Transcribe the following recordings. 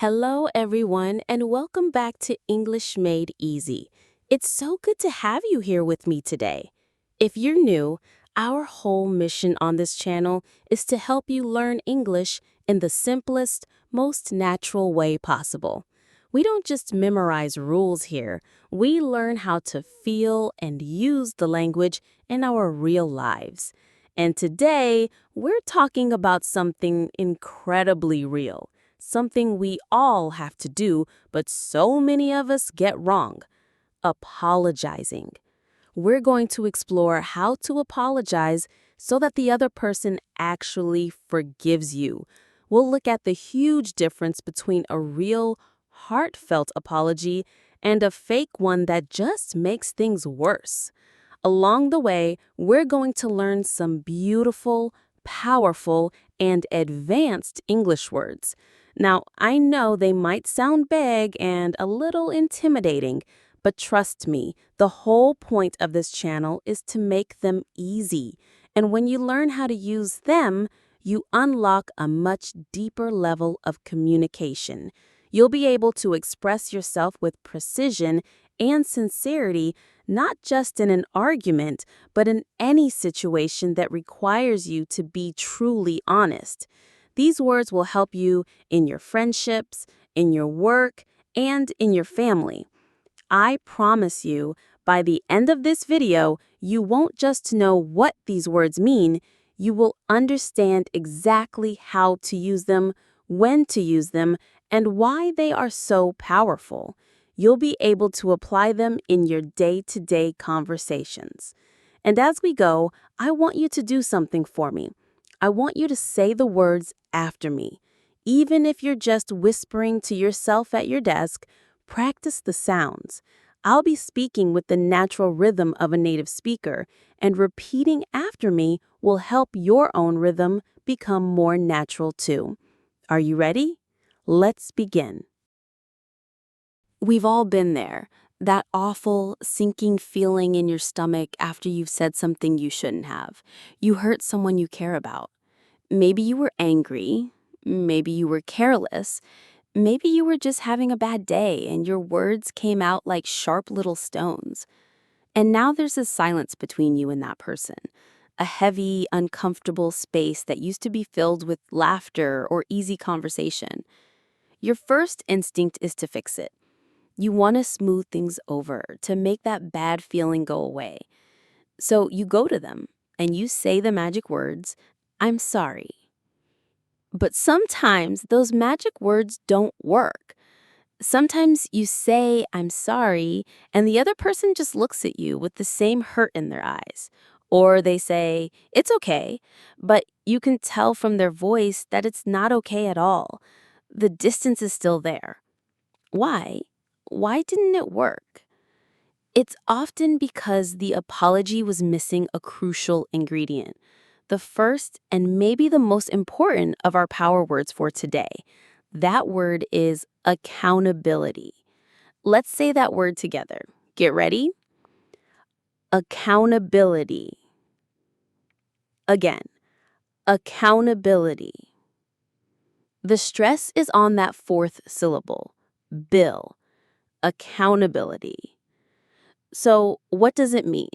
Hello, everyone, and welcome back to English Made Easy. It's so good to have you here with me today. If you're new, our whole mission on this channel is to help you learn English in the simplest, most natural way possible. We don't just memorize rules here, we learn how to feel and use the language in our real lives. And today, we're talking about something incredibly real. Something we all have to do, but so many of us get wrong: apologizing. We're going to explore how to apologize so that the other person actually forgives you. We'll look at the huge difference between a real, heartfelt apology and a fake one that just makes things worse. Along the way, we're going to learn some beautiful, powerful, and advanced English words. Now, I know they might sound big and a little intimidating, but trust me, the whole point of this channel is to make them easy. And when you learn how to use them, you unlock a much deeper level of communication. You'll be able to express yourself with precision and sincerity, not just in an argument, but in any situation that requires you to be truly honest. These words will help you in your friendships, in your work, and in your family. I promise you, by the end of this video, you won't just know what these words mean, you will understand exactly how to use them, when to use them, and why they are so powerful. You'll be able to apply them in your day-to-day conversations. And as we go, I want you to do something for me. I want you to say the words after me. Even if you're just whispering to yourself at your desk, practice the sounds. I'll be speaking with the natural rhythm of a native speaker, and repeating after me will help your own rhythm become more natural too. Are you ready? Let's begin. We've all been there, that awful, sinking feeling in your stomach after you've said something you shouldn't have. You hurt someone you care about. Maybe you were angry, maybe you were careless, maybe you were just having a bad day and your words came out like sharp little stones. And now there's a silence between you and that person, a heavy, uncomfortable space that used to be filled with laughter or easy conversation. Your first instinct is to fix it. You want to smooth things over, to make that bad feeling go away. So you go to them and you say the magic words, "I'm sorry." But sometimes those magic words don't work. Sometimes you say, "I'm sorry," and the other person just looks at you with the same hurt in their eyes. Or they say, "It's okay," but you can tell from their voice that it's not okay at all. The distance is still there. Why? Why didn't it work? It's often because the apology was missing a crucial ingredient. The first and maybe the most important of our power words for today. That word is accountability. Let's say that word together. Get ready? Accountability. Again, accountability. The stress is on that fourth syllable, bill, accountability. So, what does it mean?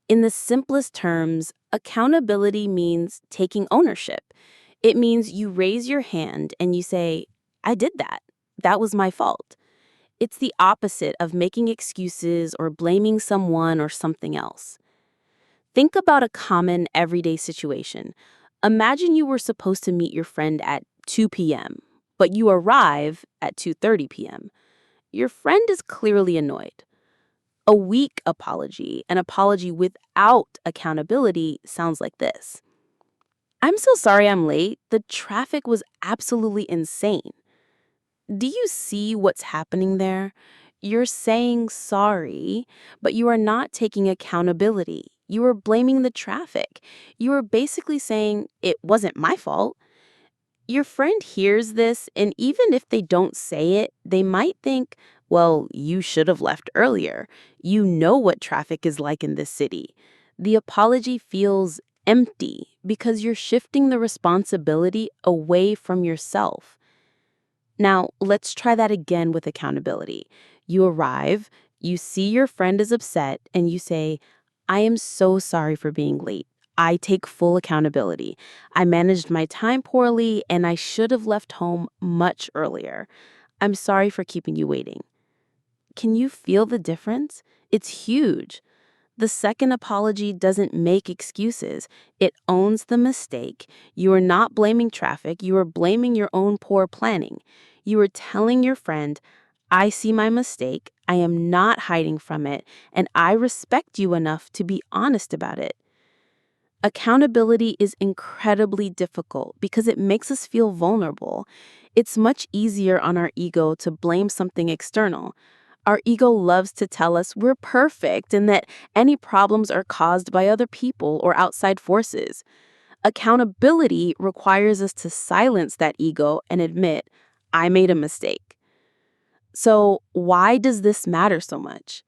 In the simplest terms, accountability means taking ownership. It means you raise your hand and you say, "I did that. That was my fault." It's the opposite of making excuses or blaming someone or something else. Think about a common everyday situation. Imagine you were supposed to meet your friend at 2 p.m., but you arrive at 2:30 p.m. Your friend is clearly annoyed. A weak apology, an apology without accountability, sounds like this: "I'm so sorry I'm late. The traffic was absolutely insane." Do you see what's happening there? You're saying sorry, but you are not taking accountability. You are blaming the traffic. You are basically saying, "It wasn't my fault." Your friend hears this, and even if they don't say it, they might think, "Well, you should have left earlier. You know what traffic is like in this city." The apology feels empty because you're shifting the responsibility away from yourself. Now, let's try that again with accountability. You arrive, you see your friend is upset, and you say, I am so sorry for being late. I take full accountability. I managed my time poorly, and I should have left home much earlier. I'm sorry for keeping you waiting. Can you feel the difference? It's huge. The second apology doesn't make excuses. It owns the mistake. You are not blaming traffic. You are blaming your own poor planning. You are telling your friend, I see my mistake. I am not hiding from it, and I respect you enough to be honest about it. Accountability is incredibly difficult because it makes us feel vulnerable. It's much easier on our ego to blame something external. Our ego loves to tell us we're perfect and that any problems are caused by other people or outside forces. Accountability requires us to silence that ego and admit, I made a mistake. So, why does this matter so much?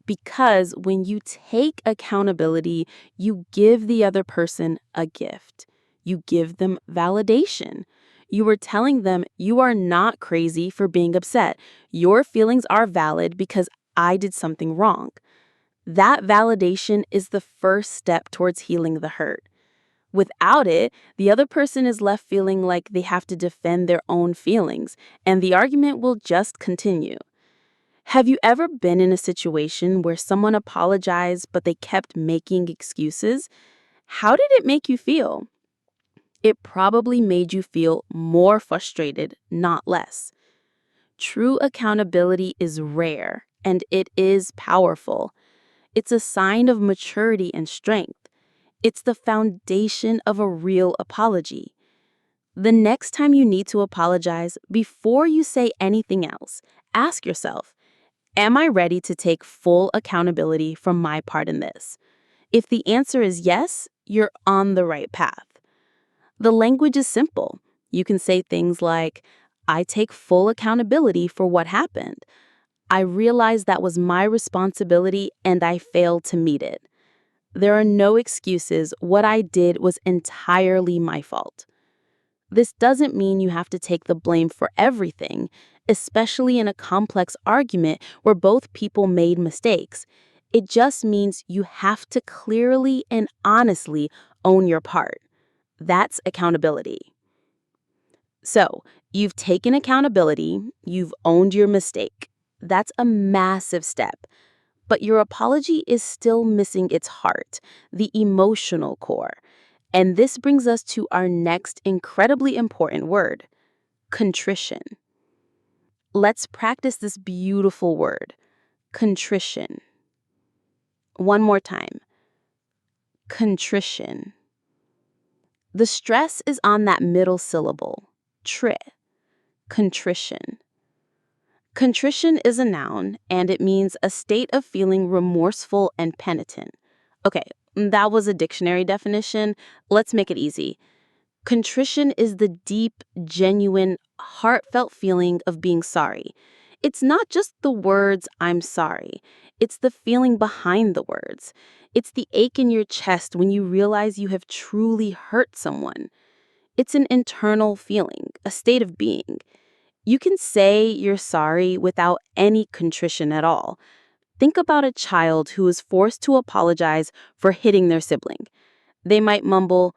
Because when you take accountability, you give the other person a gift. You give them validation. You are telling them you are not crazy for being upset. Your feelings are valid because I did something wrong. That validation is the first step towards healing the hurt. Without it, the other person is left feeling like they have to defend their own feelings, and the argument will just continue. Have you ever been in a situation where someone apologized but they kept making excuses? How did it make you feel? It probably made you feel more frustrated, not less. True accountability is rare, and it is powerful. It's a sign of maturity and strength. It's the foundation of a real apology. The next time you need to apologize, before you say anything else, ask yourself, am I ready to take full accountability for my part in this? If the answer is yes, you're on the right path. The language is simple. You can say things like, I take full accountability for what happened. I realize that was my responsibility and I failed to meet it. There are no excuses. What I did was entirely my fault. This doesn't mean you have to take the blame for everything, especially in a complex argument where both people made mistakes. It just means you have to clearly and honestly own your part. That's accountability. So, you've taken accountability, you've owned your mistake. That's a massive step. But your apology is still missing its heart, the emotional core. And this brings us to our next incredibly important word, contrition. Let's practice this beautiful word, contrition. One more time, contrition. The stress is on that middle syllable, tri, contrition. Contrition is a noun, and it means a state of feeling remorseful and penitent. Okay, that was a dictionary definition. Let's make it easy. Contrition is the deep, genuine, heartfelt feeling of being sorry. It's not just the words, I'm sorry. It's the feeling behind the words. It's the ache in your chest when you realize you have truly hurt someone. It's an internal feeling, a state of being. You can say you're sorry without any contrition at all. Think about a child who is forced to apologize for hitting their sibling. They might mumble,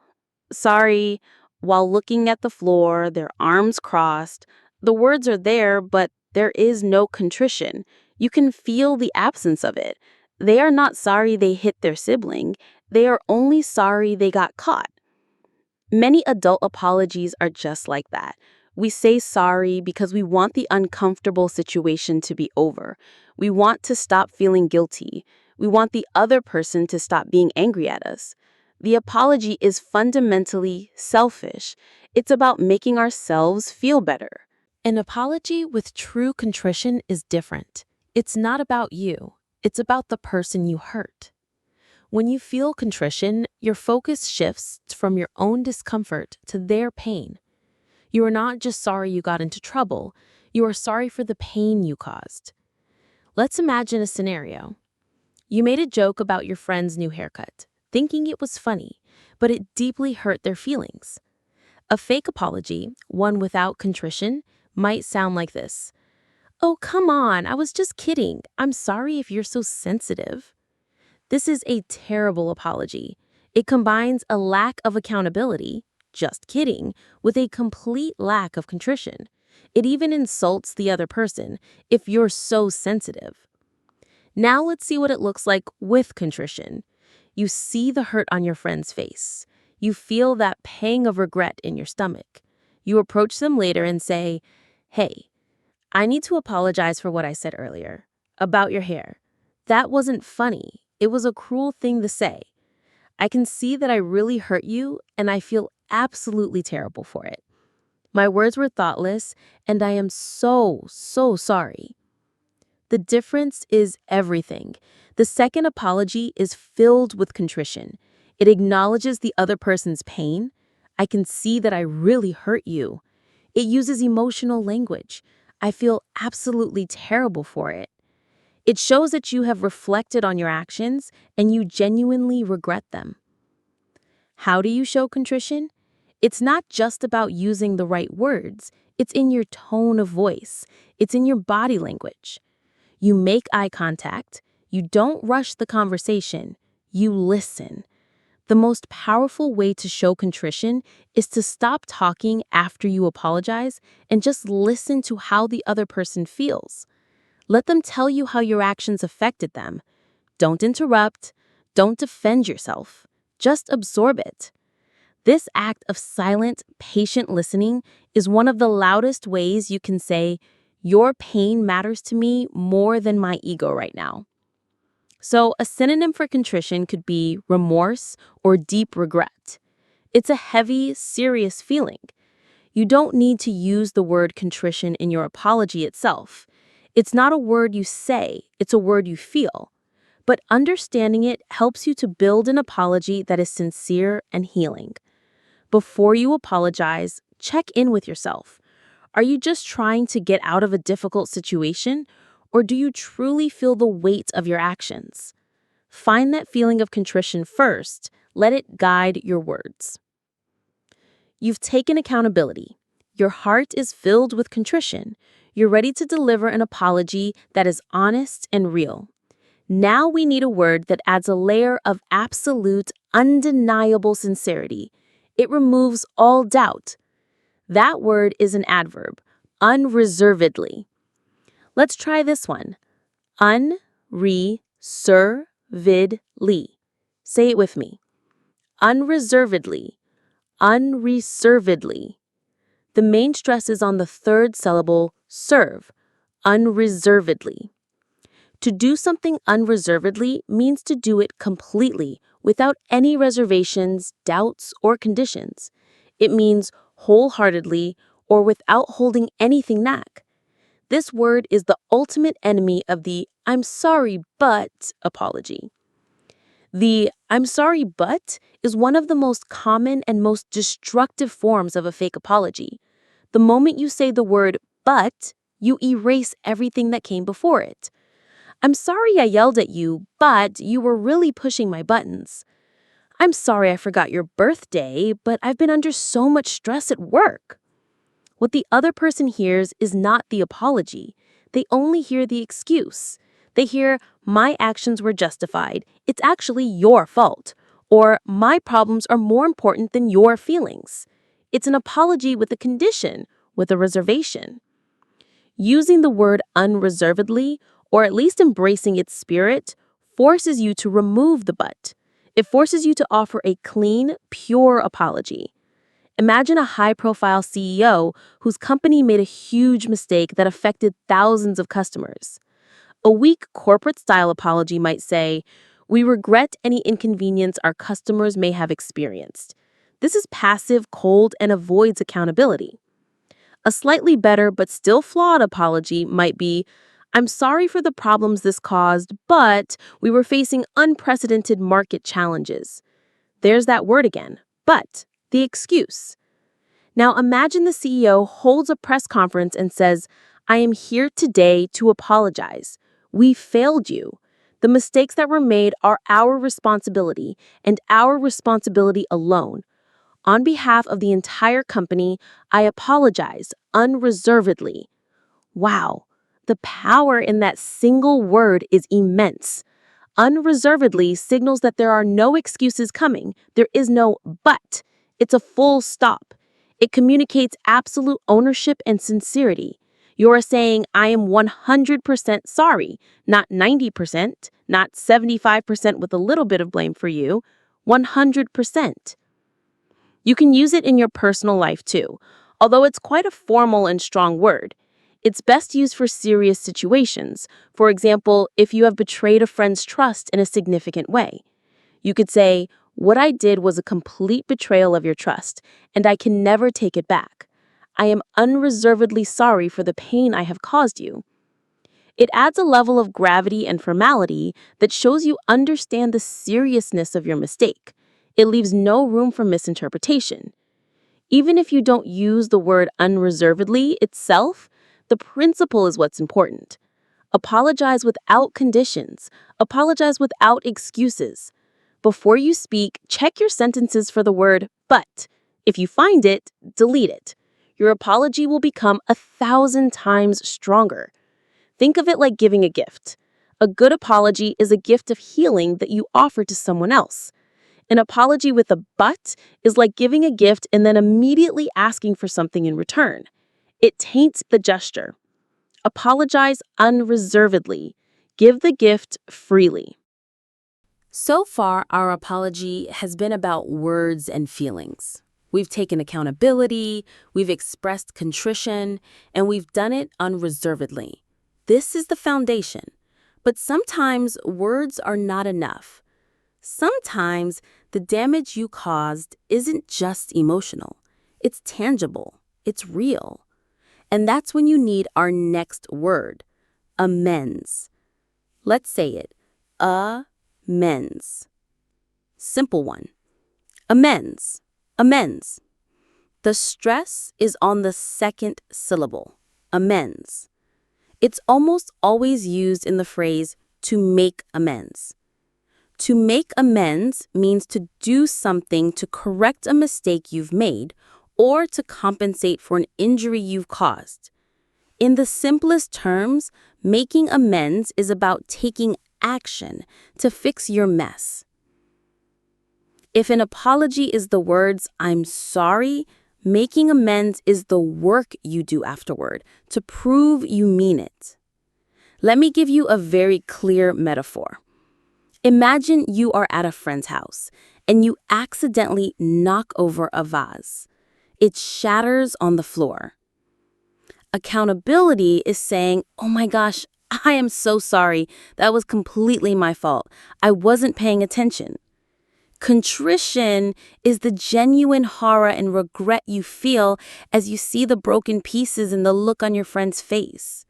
sorry, while looking at the floor, their arms crossed. The words are there, but there is no contrition. You can feel the absence of it. They are not sorry they hit their sibling. They are only sorry they got caught. Many adult apologies are just like that. We say sorry because we want the uncomfortable situation to be over. We want to stop feeling guilty. We want the other person to stop being angry at us. The apology is fundamentally selfish. It's about making ourselves feel better. An apology with true contrition is different. It's not about you. It's about the person you hurt. When you feel contrition, your focus shifts from your own discomfort to their pain. You are not just sorry you got into trouble, you are sorry for the pain you caused. Let's imagine a scenario. You made a joke about your friend's new haircut, thinking it was funny, but it deeply hurt their feelings. A fake apology, one without contrition, might sound like this. "Oh, come on, I was just kidding. I'm sorry if you're so sensitive." This is a terrible apology. It combines a lack of accountability, just kidding, with a complete lack of contrition. It even insults the other person if you're so sensitive. Now let's see what it looks like with contrition. You see the hurt on your friend's face. You feel that pang of regret in your stomach. You approach them later and say, "Hey, I need to apologize for what I said earlier about your hair. That wasn't funny. It was a cruel thing to say. I can see that I really hurt you, and I feel absolutely terrible for it. My words were thoughtless, and I am so, so sorry." The difference is everything. The second apology is filled with contrition. It acknowledges the other person's pain. "I can see that I really hurt you." It uses emotional language. "I feel absolutely terrible for it." It shows that you have reflected on your actions and you genuinely regret them. How do you show contrition? It's not just about using the right words. It's in your tone of voice. It's in your body language. You make eye contact. You don't rush the conversation. You listen. The most powerful way to show contrition is to stop talking after you apologize and just listen to how the other person feels. Let them tell you how your actions affected them. Don't interrupt. Don't defend yourself. Just absorb it. This act of silent, patient listening is one of the loudest ways you can say, "Your pain matters to me more than my ego right now." So, a synonym for contrition could be remorse or deep regret. It's a heavy, serious feeling. You don't need to use the word contrition in your apology itself. It's not a word you say, it's a word you feel. But understanding it helps you to build an apology that is sincere and healing. Before you apologize, check in with yourself. Are you just trying to get out of a difficult situation, or do you truly feel the weight of your actions? Find that feeling of contrition first. Let it guide your words. You've taken accountability. Your heart is filled with contrition. You're ready to deliver an apology that is honest and real. Now we need a word that adds a layer of absolute, undeniable sincerity. It removes all doubt. That word is an adverb, unreservedly. Let's try this one. Unreservedly. Say it with me. Unreservedly. Unreservedly. The main stress is on the third syllable, serve, unreservedly. To do something unreservedly means to do it completely, without any reservations, doubts, or conditions. It means wholeheartedly or without holding anything back. This word is the ultimate enemy of the "I'm sorry, but" apology. The "I'm sorry, but" is one of the most common and most destructive forms of a fake apology. The moment you say the word "but," you erase everything that came before it. "I'm sorry I yelled at you, but you were really pushing my buttons." "I'm sorry I forgot your birthday, but I've been under so much stress at work." What the other person hears is not the apology. They only hear the excuse. They hear, "My actions were justified. It's actually your fault." Or, "My problems are more important than your feelings." It's an apology with a condition, with a reservation. Using the word unreservedly, or at least embracing its spirit, forces you to remove the "but." It forces you to offer a clean, pure apology. Imagine a high-profile CEO whose company made a huge mistake that affected thousands of customers. A weak corporate-style apology might say, "We regret any inconvenience our customers may have experienced." This is passive, cold, and avoids accountability. A slightly better but still flawed apology might be, "I'm sorry for the problems this caused, but we were facing unprecedented market challenges." There's that word again, but, the excuse. Now imagine the CEO holds a press conference and says, "I am here today to apologize. We failed you. The mistakes that were made are our responsibility and our responsibility alone. On behalf of the entire company, I apologize unreservedly. Wow, the power in that single word is immense. Unreservedly signals that there are no excuses coming. There is no but. It's a full stop. It communicates absolute ownership and sincerity. You're saying, I am 100% sorry, not 90%, not 75% with a little bit of blame for you, 100%. You can use it in your personal life too, although it's quite a formal and strong word. It's best used for serious situations. For example, if you have betrayed a friend's trust in a significant way. You could say, what I did was a complete betrayal of your trust, and I can never take it back. I am unreservedly sorry for the pain I have caused you. It adds a level of gravity and formality that shows you understand the seriousness of your mistake. It leaves no room for misinterpretation. Even if you don't use the word unreservedly itself, the principle is what's important. Apologize without conditions. Apologize without excuses. Before you speak, check your sentences for the word but. If you find it, delete it. Your apology will become 1,000 times stronger. Think of it like giving a gift. A good apology is a gift of healing that you offer to someone else. An apology with a but is like giving a gift and then immediately asking for something in return. It taints the gesture. Apologize unreservedly. Give the gift freely. So far, our apology has been about words and feelings. We've taken accountability, we've expressed contrition, and we've done it unreservedly. This is the foundation. But sometimes words are not enough. Sometimes the damage you caused isn't just emotional. It's tangible. It's real. And that's when you need our next word, amends. Let's say it. Amends. Simple one. Amends. Amends. The stress is on the second syllable, amends. It's almost always used in the phrase to make amends. To make amends means to do something to correct a mistake you've made or to compensate for an injury you've caused. In the simplest terms, making amends is about taking action to fix your mess. If an apology is the words, I'm sorry, making amends is the work you do afterward to prove you mean it. Let me give you a very clear metaphor. Imagine you are at a friend's house and you accidentally knock over a vase. It shatters on the floor. Accountability is saying, oh my gosh, I am so sorry. That was completely my fault. I wasn't paying attention. Contrition is the genuine horror and regret you feel as you see the broken pieces and the look on your friend's face.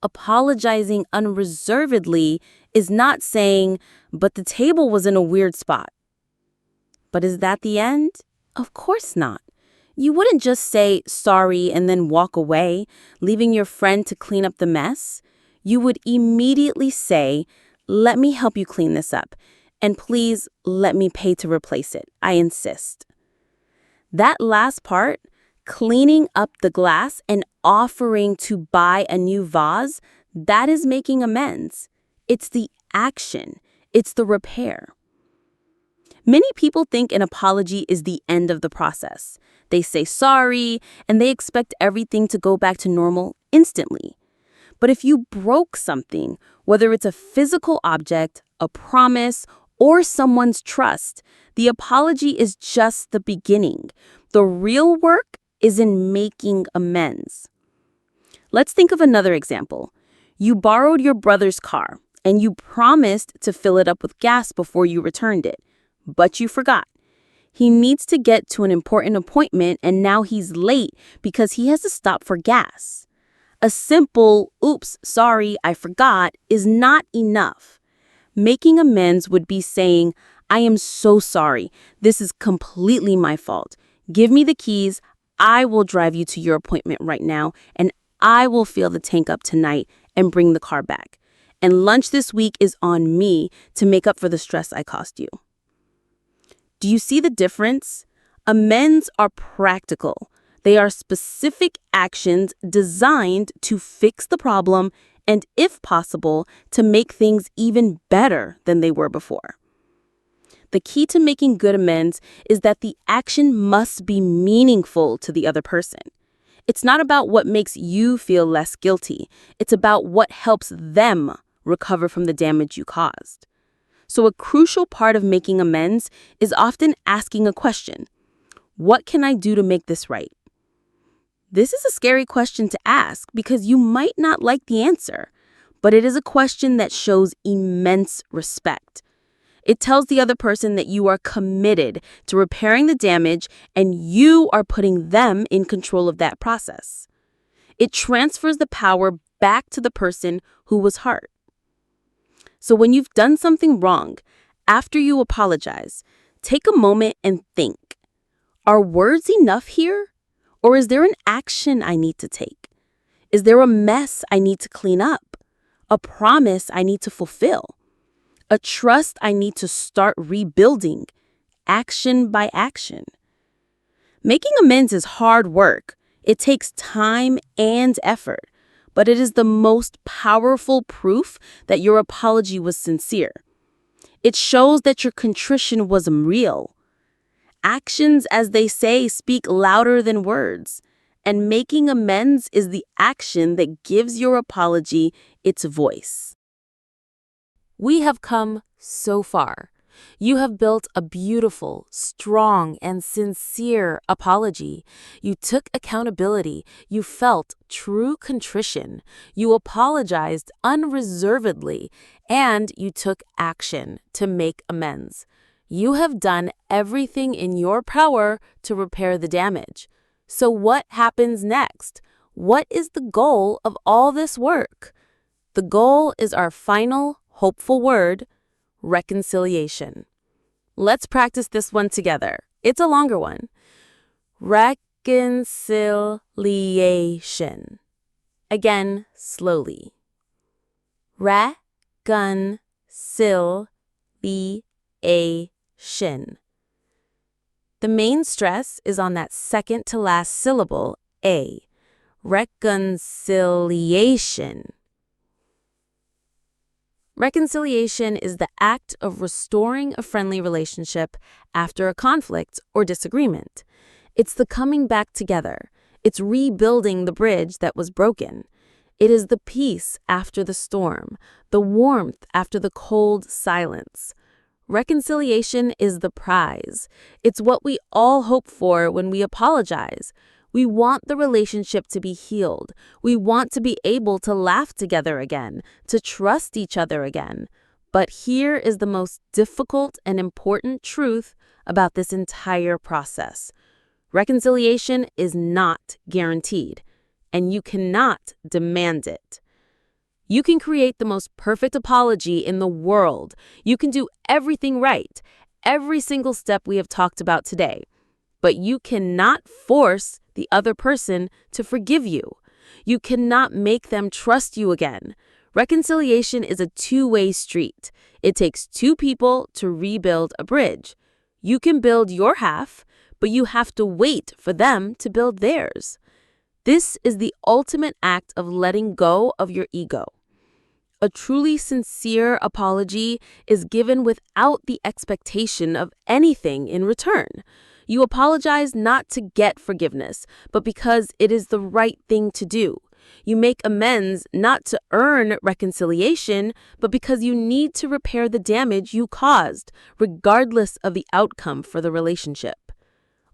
Apologizing unreservedly is not saying, but the table was in a weird spot. But is that the end? Of course not. You wouldn't just say sorry and then walk away, leaving your friend to clean up the mess. You would immediately say, let me help you clean this up, and please let me pay to replace it. I insist. That last part, cleaning up the glass and offering to buy a new vase, that is making amends. It's the action. It's the repair. Many people think an apology is the end of the process. They say sorry, and they expect everything to go back to normal instantly. But if you broke something, whether it's a physical object, a promise, or someone's trust, the apology is just the beginning. The real work is in making amends. Let's think of another example. You borrowed your brother's car, and you promised to fill it up with gas before you returned it. But you forgot. He needs to get to an important appointment and now he's late because he has to stop for gas. A simple, oops, sorry, I forgot is not enough. Making amends would be saying, I am so sorry. This is completely my fault. Give me the keys. I will drive you to your appointment right now and I will fill the tank up tonight and bring the car back. And lunch this week is on me to make up for the stress I caused you. Do you see the difference? Amends are practical. They are specific actions designed to fix the problem and, if possible, to make things even better than they were before. The key to making good amends is that the action must be meaningful to the other person. It's not about what makes you feel less guilty. It's about what helps them recover from the damage you caused. So a crucial part of making amends is often asking a question. What can I do to make this right? This is a scary question to ask because you might not like the answer, but it is a question that shows immense respect. It tells the other person that you are committed to repairing the damage and you are putting them in control of that process. It transfers the power back to the person who was hurt. So when you've done something wrong, after you apologize, take a moment and think, are words enough here? Or is there an action I need to take? Is there a mess I need to clean up? A promise I need to fulfill? A trust I need to start rebuilding, action by action? Making amends is hard work. It takes time and effort, but it is the most powerful proof that your apology was sincere. It shows that your contrition was real. Actions, as they say, speak louder than words, and making amends is the action that gives your apology its voice. We have come so far. You have built a beautiful, strong, and sincere apology. You took accountability. You felt true contrition. You apologized unreservedly, and you took action to make amends. You have done everything in your power to repair the damage. So what happens next? What is the goal of all this work? The goal is our final hopeful word, reconciliation. Let's practice this one together. It's a longer one. Reconciliation. Again, slowly. Reconciliation. The main stress is on that second to last syllable, A. Reconciliation. Reconciliation is the act of restoring a friendly relationship after a conflict or disagreement. It's the coming back together. It's rebuilding the bridge that was broken. It is the peace after the storm, the warmth after the cold silence. Reconciliation is the prize. It's what we all hope for when we apologize. We want the relationship to be healed. We want to be able to laugh together again, to trust each other again. But here is the most difficult and important truth about this entire process. Reconciliation is not guaranteed, and you cannot demand it. You can create the most perfect apology in the world. You can do everything right, every single step we have talked about today. But you cannot force the other person to forgive you. You cannot make them trust you again. Reconciliation is a two-way street. It takes two people to rebuild a bridge. You can build your half, but you have to wait for them to build theirs. This is the ultimate act of letting go of your ego. A truly sincere apology is given without the expectation of anything in return. You apologize not to get forgiveness, but because it is the right thing to do. You make amends not to earn reconciliation, but because you need to repair the damage you caused, regardless of the outcome for the relationship.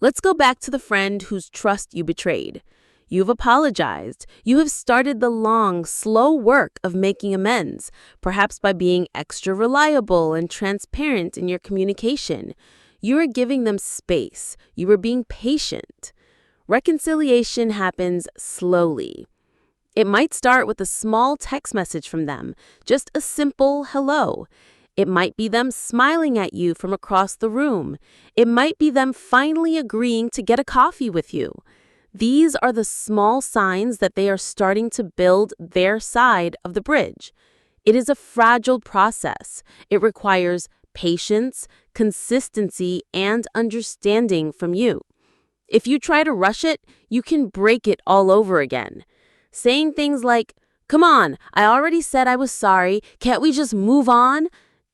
Let's go back to the friend whose trust you betrayed. You've apologized. You have started the long, slow work of making amends, perhaps by being extra reliable and transparent in your communication. You are giving them space. You are being patient. Reconciliation happens slowly. It might start with a small text message from them, just a simple hello. It might be them smiling at you from across the room. It might be them finally agreeing to get a coffee with you. These are the small signs that they are starting to build their side of the bridge. It is a fragile process. It requires patience, consistency, and understanding from you. If you try to rush it, you can break it all over again. Saying things like, "Come on, I already said I was sorry, can't we just move on?"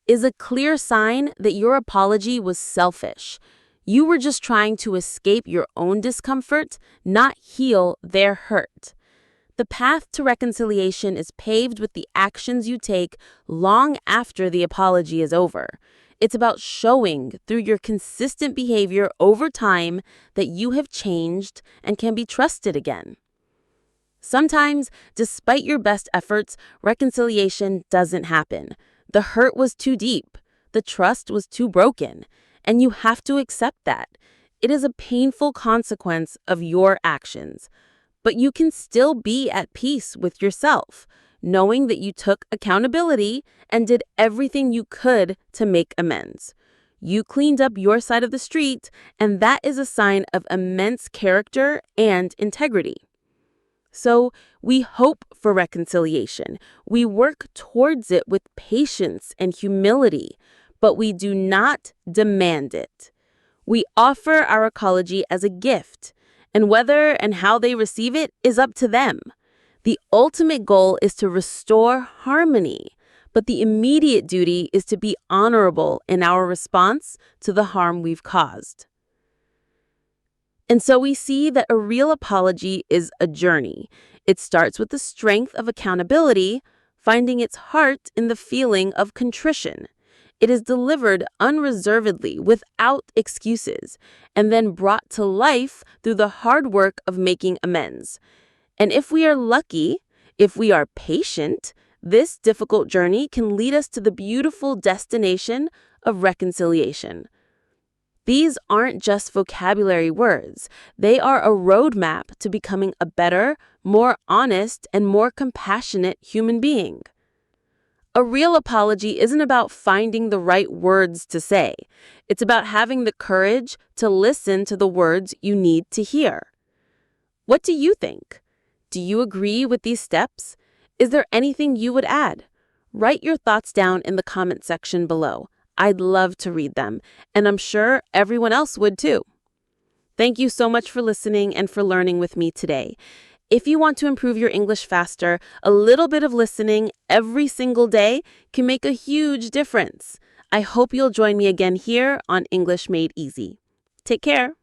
is a clear sign that your apology was selfish. You were just trying to escape your own discomfort, not heal their hurt. The path to reconciliation is paved with the actions you take long after the apology is over. It's about showing through your consistent behavior over time that you have changed and can be trusted again. Sometimes, despite your best efforts, reconciliation doesn't happen. The hurt was too deep, the trust was too broken, and you have to accept that. It is a painful consequence of your actions. But you can still be at peace with yourself, knowing that you took accountability and did everything you could to make amends. You cleaned up your side of the street, and that is a sign of immense character and integrity. So we hope for reconciliation. We work towards it with patience and humility, but we do not demand it. We offer our apology as a gift, and whether and how they receive it is up to them. The ultimate goal is to restore harmony, but the immediate duty is to be honorable in our response to the harm we've caused. And so we see that a real apology is a journey. It starts with the strength of accountability, finding its heart in the feeling of contrition. It is delivered unreservedly, without excuses, and then brought to life through the hard work of making amends. And if we are lucky, if we are patient, this difficult journey can lead us to the beautiful destination of reconciliation. These aren't just vocabulary words. They are a roadmap to becoming a better, more honest, and more compassionate human being. A real apology isn't about finding the right words to say. It's about having the courage to listen to the words you need to hear. What do you think? Do you agree with these steps? Is there anything you would add? Write your thoughts down in the comment section below. I'd love to read them, and I'm sure everyone else would too. Thank you so much for listening and for learning with me today. If you want to improve your English faster, a little bit of listening every single day can make a huge difference. I hope you'll join me again here on English Made Easy. Take care.